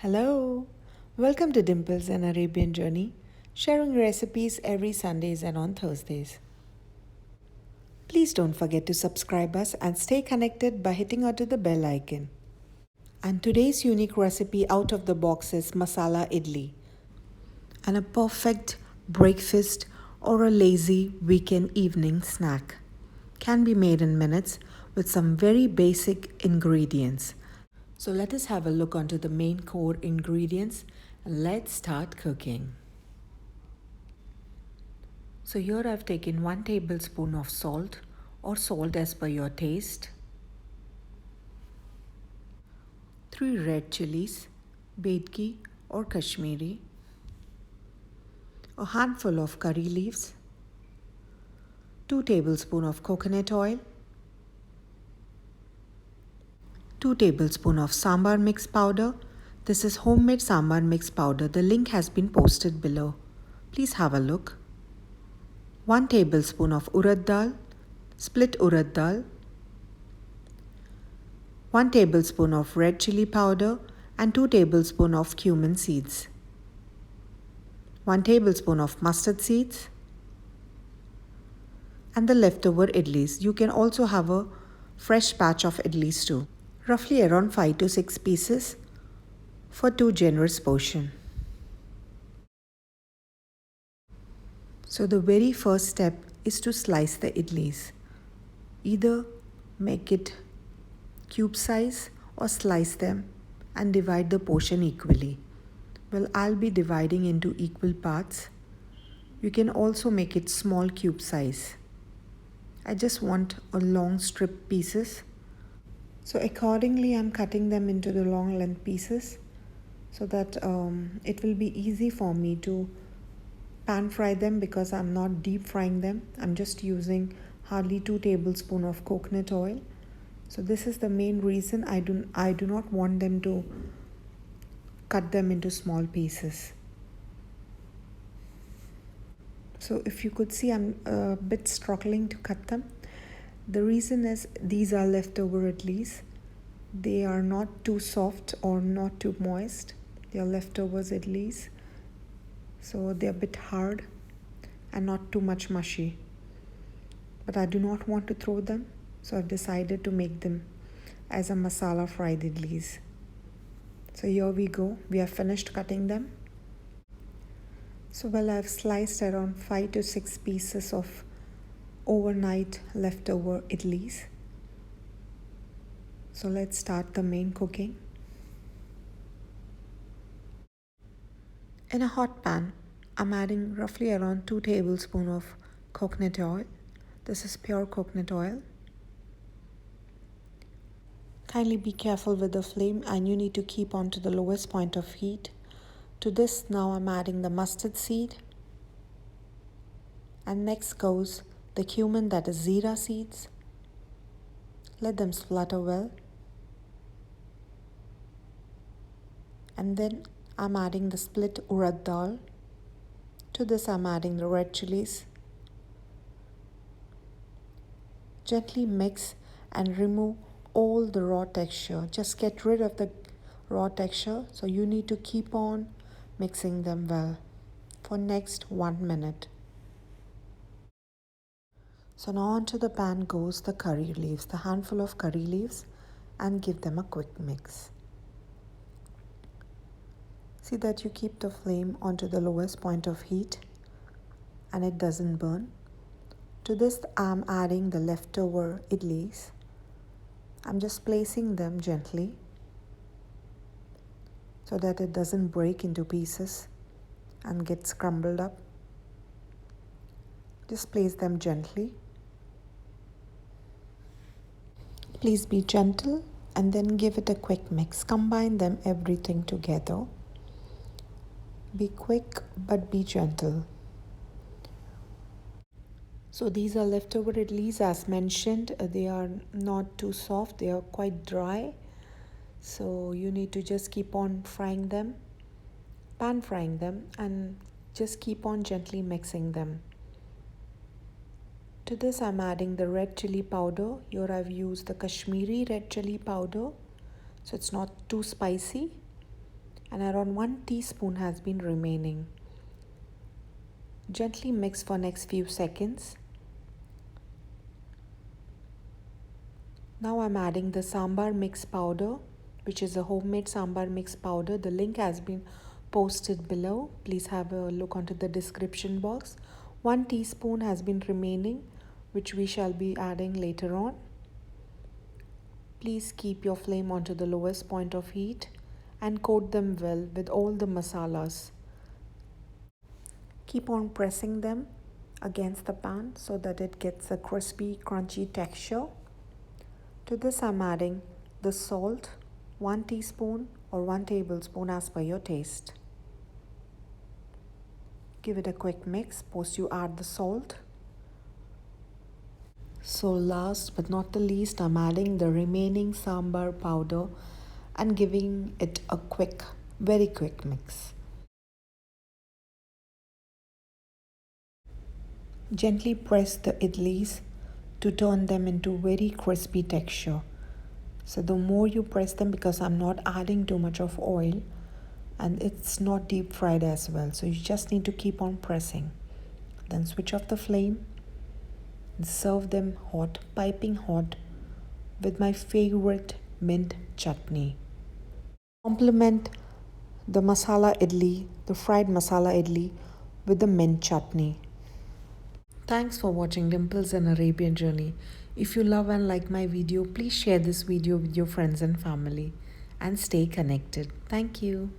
Hello, welcome to Dimple's and Arabian Journey, sharing recipes every Sundays and on Thursdays. Please don't forget to subscribe us and stay connected by hitting onto the bell icon. And today's unique recipe out of the box is Masala Idli, and a perfect breakfast or a lazy weekend evening snack. Can be made in minutes with some very basic ingredients. So let us have a look onto the main core ingredients and let's start cooking. So here I've taken 1 tablespoon of salt or salt as per your taste, 3 red chilies, Bedki or Kashmiri, a handful of curry leaves, 2 tablespoons of coconut oil, 2 tablespoons of sambar mix powder. This is homemade sambar mix powder. The link has been posted below. Please have a look. 1 tablespoon of urad dal, split urad dal, 1 tablespoon of red chili powder and 2 tablespoons of cumin seeds, 1 tablespoon of mustard seeds, and the leftover idlis. You can also have a fresh batch of idlis too. Roughly around 5 to 6 pieces for 2 generous portion. So the very first step is to slice the idlis. Either make it cube size or slice them and divide the portion equally. Well, I'll be dividing into equal parts. You can also make it small cube size. I just want a long strip pieces. So accordingly, I'm cutting them into the long length pieces so that it will be easy for me to pan fry them, because I'm not deep frying them. I'm just using hardly 2 tablespoons of coconut oil. So this is the main reason I do not want them to cut them into small pieces. So if you could see, I'm a bit struggling to cut them. The reason is these are leftover idlis. They are not too soft or not too moist. They are leftovers idlis. So they're a bit hard and not too much mushy. But I do not want to throw them, so I've decided to make them as a masala fried idlis. So here we go. We have finished cutting them. So I've sliced around 5 to 6 pieces of overnight leftover idlis. So let's start the main cooking. In a hot pan, I'm adding roughly around 2 tablespoons of coconut oil. This is pure coconut oil. Kindly be careful with the flame, and you need to keep on to the lowest point of heat. To this now I'm adding the mustard seed, and next goes the cumin, that is zira seeds. Let them splutter well. And then I'm adding the split urad dal. To this I'm adding the red chilies. Gently mix and remove all the raw texture. Just get rid of the raw texture. So you need to keep on mixing them well for next 1 minute. So now onto the pan goes the curry leaves, the handful of curry leaves, and give them a quick mix. See that you keep the flame onto the lowest point of heat and it doesn't burn. To this I'm adding the leftover idlis. I'm just placing them gently so that it doesn't break into pieces and gets crumbled up. Just place them gently. Please be gentle and then give it a quick mix. Combine them everything together. Be quick but be gentle. So these are leftover idlis, as mentioned. They are not too soft, they are quite dry. So you need to just keep on frying them, pan frying them, and just keep on gently mixing them. To this I'm adding the red chili powder. Here I've used the Kashmiri red chili powder, so it's not too spicy. and around 1 teaspoon has been remaining. Gently mix for next few seconds. Now I'm adding the sambar mix powder, which is a homemade sambar mix powder. The link has been posted below. Please have a look onto the description box. 1 teaspoon has been remaining, which we shall be adding later on. Please keep your flame onto the lowest point of heat and coat them well with all the masalas. Keep on pressing them against the pan so that it gets a crispy, crunchy texture. To this I'm adding the salt, 1 teaspoon or 1 tablespoon as per your taste. Give it a quick mix post you add the salt. So last but not the least, I'm adding the remaining sambar powder and giving it a quick, very quick mix. Gently press the idlis to turn them into very crispy texture. So the more you press them, because I'm not adding too much of oil and it's not deep fried as well, so you just need to keep on pressing. Then switch off the flame and serve them hot, piping hot, with my favorite mint chutney. Complement the masala idli, the fried masala idli, with the mint chutney. Thanks for watching Dimples and Arabian Journey. If you love and like my video, please share this video with your friends and family and stay connected. Thank you.